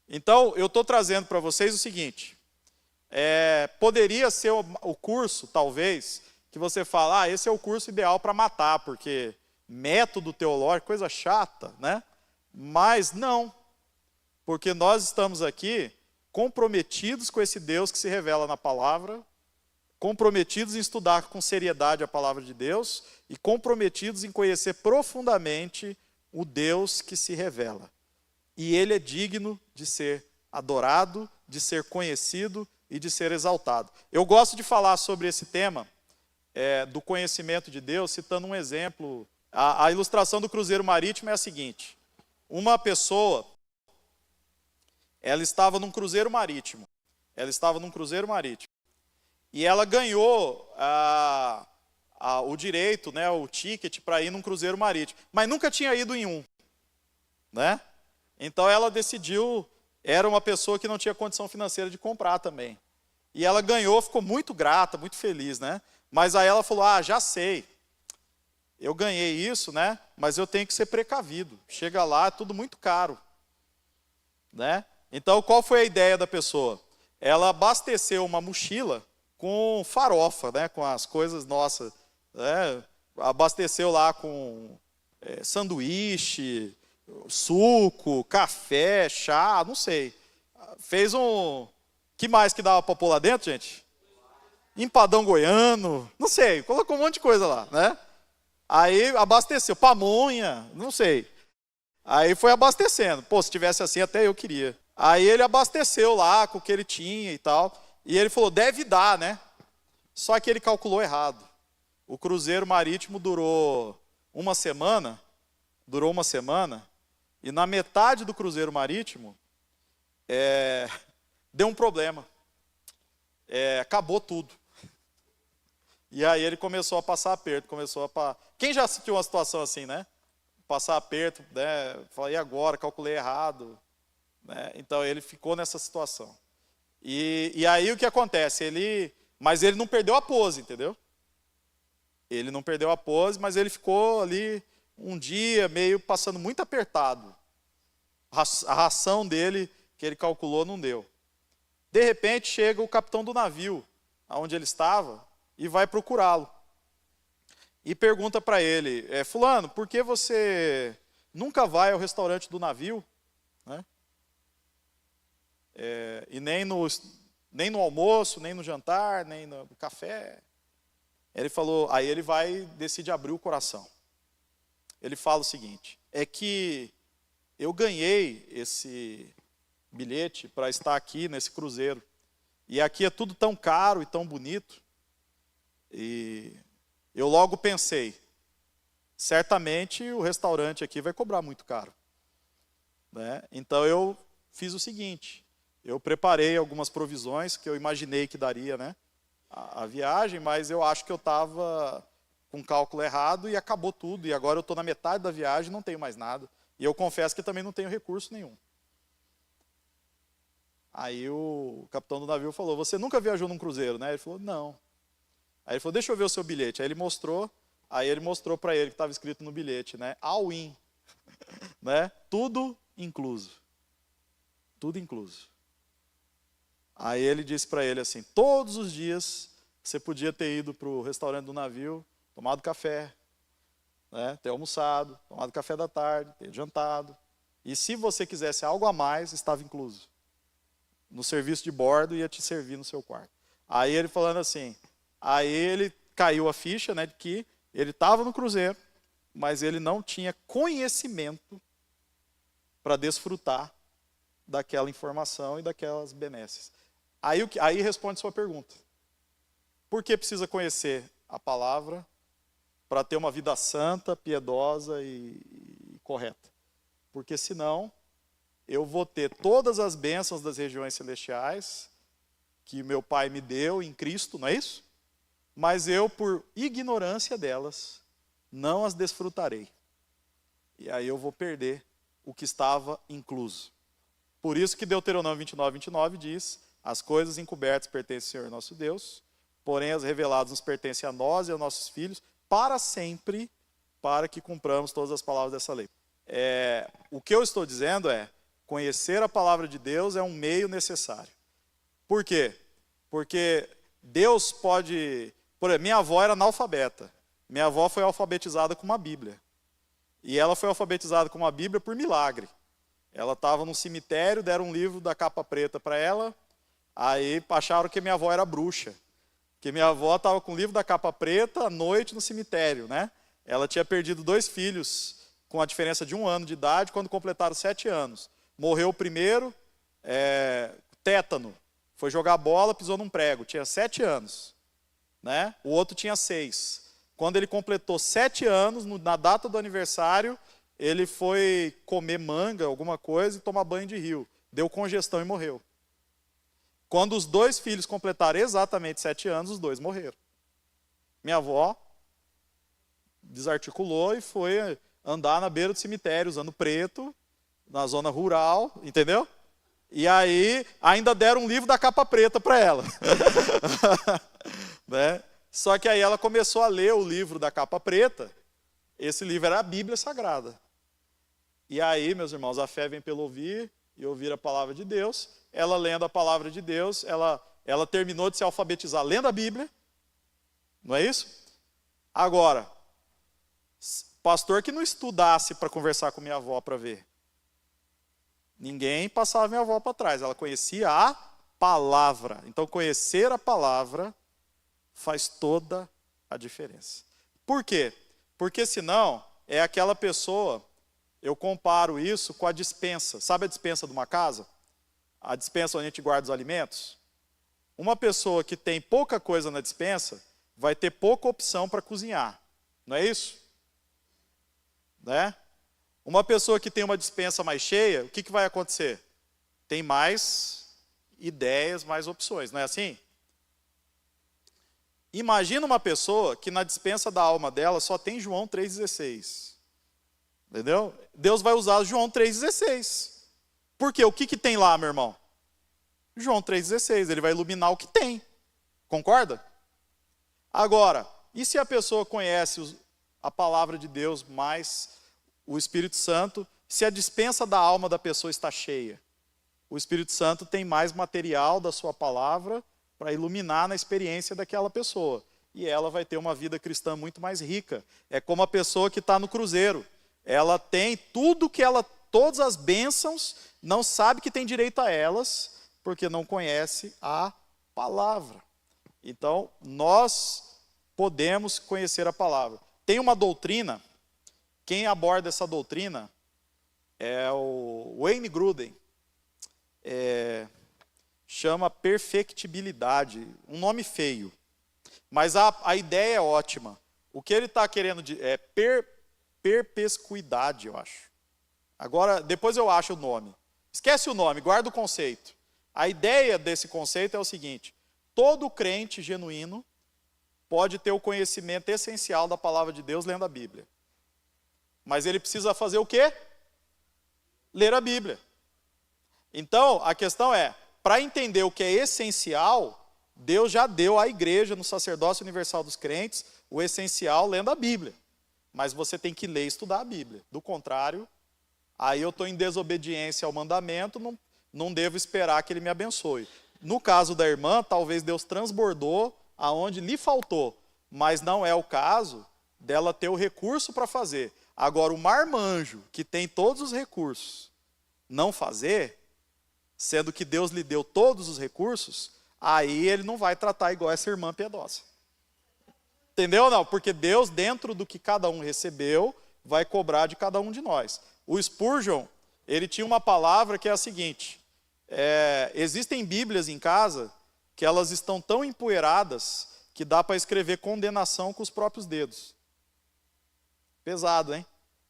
Então, eu estou trazendo para vocês o seguinte, poderia ser o curso, talvez, que você fala, esse é o curso ideal para matar, porque método teológico, coisa chata, né? Mas não, porque nós estamos aqui comprometidos com esse Deus que se revela na palavra, comprometidos em estudar com seriedade a palavra de Deus e comprometidos em conhecer profundamente o Deus que se revela. E ele é digno de ser adorado, de ser conhecido e de ser exaltado. Eu gosto de falar sobre esse tema do conhecimento de Deus, citando um exemplo. A ilustração do cruzeiro marítimo é a seguinte. Uma pessoa, ela estava num cruzeiro marítimo. E ela ganhou o direito, né, o ticket para ir num cruzeiro marítimo. Mas nunca tinha ido em um, né? Então ela decidiu, era uma pessoa que não tinha condição financeira de comprar também. E ela ganhou, ficou muito grata, muito feliz, né? Mas aí ela falou, já sei, eu ganhei isso, né? Mas eu tenho que ser precavido. Chega lá, é tudo muito caro, né? Então qual foi a ideia da pessoa? Ela abasteceu uma mochila com farofa, né? Com as coisas nossas, né? Abasteceu lá com sanduíche, suco, café, chá, não sei. Fez que mais que dava para pôr lá dentro, gente? Empadão goiano, não sei, colocou um monte de coisa lá, né? Aí abasteceu, pamonha, não sei. Aí foi abastecendo. Pô, se tivesse assim, até eu queria. Aí ele abasteceu lá com o que ele tinha e tal. E ele falou, deve dar, né? Só que ele calculou errado. O cruzeiro marítimo durou uma semana. E na metade do cruzeiro marítimo, deu um problema. Acabou tudo. E aí ele começou a passar aperto, Quem já sentiu uma situação assim, né? Passar aperto, né? Falei, e agora? Calculei errado. Né? Então ele ficou nessa situação. E aí o que acontece? Mas ele não perdeu a pose, entendeu? Ele não perdeu a pose, mas ele ficou ali um dia meio passando muito apertado. A ração dele, que ele calculou, não deu. De repente chega o capitão do navio, onde ele estava, e vai procurá-lo. E pergunta para ele, fulano, por que você nunca vai ao restaurante do navio? Né? E nem no almoço, nem no jantar, nem no café. Ele falou, aí ele decide abrir o coração. Ele fala o seguinte, é que eu ganhei esse bilhete para estar aqui nesse cruzeiro. E aqui é tudo tão caro e tão bonito. E eu logo pensei, certamente o restaurante aqui vai cobrar muito caro. Né? Então eu fiz o seguinte, eu preparei algumas provisões que eu imaginei que daria, né, a viagem, mas eu acho que eu estava com o cálculo errado e acabou tudo. E agora eu estou na metade da viagem e não tenho mais nada. E eu confesso que também não tenho recurso nenhum. Aí o capitão do navio falou, você nunca viajou num cruzeiro, né? Ele falou, não. Aí ele falou, deixa eu ver o seu bilhete. Aí ele mostrou para ele que estava escrito no bilhete, né? All in. Né? Tudo incluso. Tudo incluso. Aí ele disse para ele assim, todos os dias você podia ter ido para o restaurante do navio, tomado café, né? Ter almoçado, tomado café da tarde, ter jantado. E se você quisesse algo a mais, estava incluso. No serviço de bordo ia te servir no seu quarto. Aí ele falando assim, aí ele caiu a ficha, né, de que ele estava no cruzeiro, mas ele não tinha conhecimento para desfrutar daquela informação e daquelas benesses. Aí responde sua pergunta. Por que precisa conhecer a palavra para ter uma vida santa, piedosa e correta? Porque senão eu vou ter todas as bênçãos das regiões celestiais que meu Pai me deu em Cristo, não é isso? Mas eu, por ignorância delas, não as desfrutarei. E aí eu vou perder o que estava incluso. Por isso que Deuteronômio 29 diz, as coisas encobertas pertencem ao Senhor nosso Deus, porém as reveladas nos pertencem a nós e aos nossos filhos, para sempre, para que cumpramos todas as palavras dessa lei. O que eu estou dizendo Conhecer a palavra de Deus é um meio necessário. Por quê? Porque Deus pode... Por exemplo, minha avó era analfabeta. Minha avó foi alfabetizada com uma Bíblia. E ela foi alfabetizada com uma Bíblia por milagre. Ela estava num cemitério, deram um livro da capa preta para ela, aí acharam que minha avó era bruxa. Porque minha avó estava com o livro da capa preta à noite no cemitério, né? Ela tinha perdido 2 filhos com a diferença de 1 ano de idade, quando completaram 7 anos. Morreu o primeiro, tétano. Foi jogar bola, pisou num prego. Tinha 7 anos. Né? O outro tinha 6. Quando ele completou 7 anos, na data do aniversário, ele foi comer manga, alguma coisa, e tomar banho de rio. Deu congestão e morreu. Quando os 2 filhos completaram exatamente 7 anos, os 2 morreram. Minha avó desarticulou e foi andar na beira do cemitério, usando preto, na zona rural, entendeu? E aí, ainda deram um livro da capa preta para ela. Né? Só que aí ela começou a ler o livro da capa preta. Esse livro era a Bíblia Sagrada. E aí, meus irmãos, a fé vem pelo ouvir e ouvir a palavra de Deus. Ela lendo a palavra de Deus, ela terminou de se alfabetizar lendo a Bíblia. Não é isso? Agora, pastor que não estudasse para conversar com minha avó para ver. Ninguém passava minha avó para trás. Ela conhecia a palavra. Então, conhecer a palavra faz toda a diferença. Por quê? Porque senão é aquela pessoa, eu comparo isso com a despensa. Sabe a despensa de uma casa? A despensa onde a gente guarda os alimentos? Uma pessoa que tem pouca coisa na despensa vai ter pouca opção para cozinhar. Não é isso? Né? Uma pessoa que tem uma despensa mais cheia, o que vai acontecer? Tem mais ideias, mais opções. Não é assim? Imagina uma pessoa que na despensa da alma dela só tem João 3,16. Entendeu? Deus vai usar João 3,16. Por quê? O que tem lá, meu irmão? João 3,16. Ele vai iluminar o que tem. Concorda? Agora, e se a pessoa conhece a palavra de Deus mais o Espírito Santo, se a despensa da alma da pessoa está cheia? O Espírito Santo tem mais material da sua palavra para iluminar na experiência daquela pessoa. E ela vai ter uma vida cristã muito mais rica. É como a pessoa que está no cruzeiro. Ela tem tudo que ela, todas as bênçãos, não sabe que tem direito a elas, porque não conhece a palavra. Então, nós podemos conhecer a palavra. Tem uma doutrina, quem aborda essa doutrina é o Wayne Grudem. Chama perfectibilidade, um nome feio, mas a ideia é ótima. O que ele está querendo dizer é perpetuidade, eu acho. Agora, depois eu acho o nome. Esquece o nome, guarda o conceito. A ideia desse conceito é o seguinte: todo crente genuíno pode ter o conhecimento essencial da palavra de Deus lendo a Bíblia. Mas ele precisa fazer o quê? Ler a Bíblia. Então, a questão é, para entender o que é essencial, Deus já deu à igreja, no sacerdócio universal dos crentes, o essencial lendo a Bíblia. Mas você tem que ler e estudar a Bíblia. Do contrário, aí eu estou em desobediência ao mandamento, não devo esperar que ele me abençoe. No caso da irmã, talvez Deus transbordou aonde lhe faltou, mas não é o caso dela ter o recurso para fazer. Agora, o marmanjo, que tem todos os recursos, não fazer, sendo que Deus lhe deu todos os recursos, aí ele não vai tratar igual essa irmã piedosa. Entendeu ou não? Porque Deus, dentro do que cada um recebeu, vai cobrar de cada um de nós. O Spurgeon, ele tinha uma palavra que é a seguinte: existem Bíblias em casa que elas estão tão empoeiradas que dá para escrever condenação com os próprios dedos. Pesado, hein?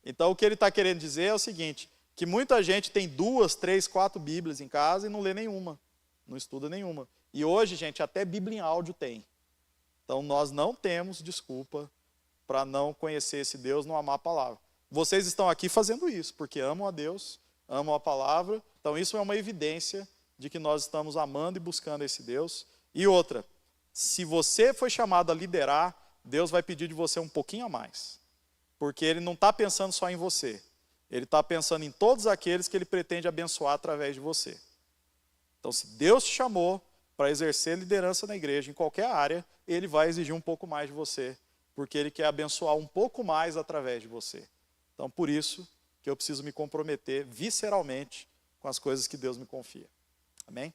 Então, o que ele está querendo dizer é o seguinte: que muita gente tem 2, 3, 4 Bíblias em casa e não lê nenhuma, não estuda nenhuma. E hoje, gente, até Bíblia em áudio tem. Então, nós não temos desculpa para não conhecer esse Deus, não amar a palavra. Vocês estão aqui fazendo isso, porque amam a Deus, amam a palavra. Então, isso é uma evidência de que nós estamos amando e buscando esse Deus. E outra, se você foi chamado a liderar, Deus vai pedir de você um pouquinho a mais. Porque Ele não está pensando só em você. Ele está pensando em todos aqueles que ele pretende abençoar através de você. Então, se Deus te chamou para exercer liderança na igreja, em qualquer área, ele vai exigir um pouco mais de você, porque ele quer abençoar um pouco mais através de você. Então, por isso que eu preciso me comprometer visceralmente com as coisas que Deus me confia. Amém?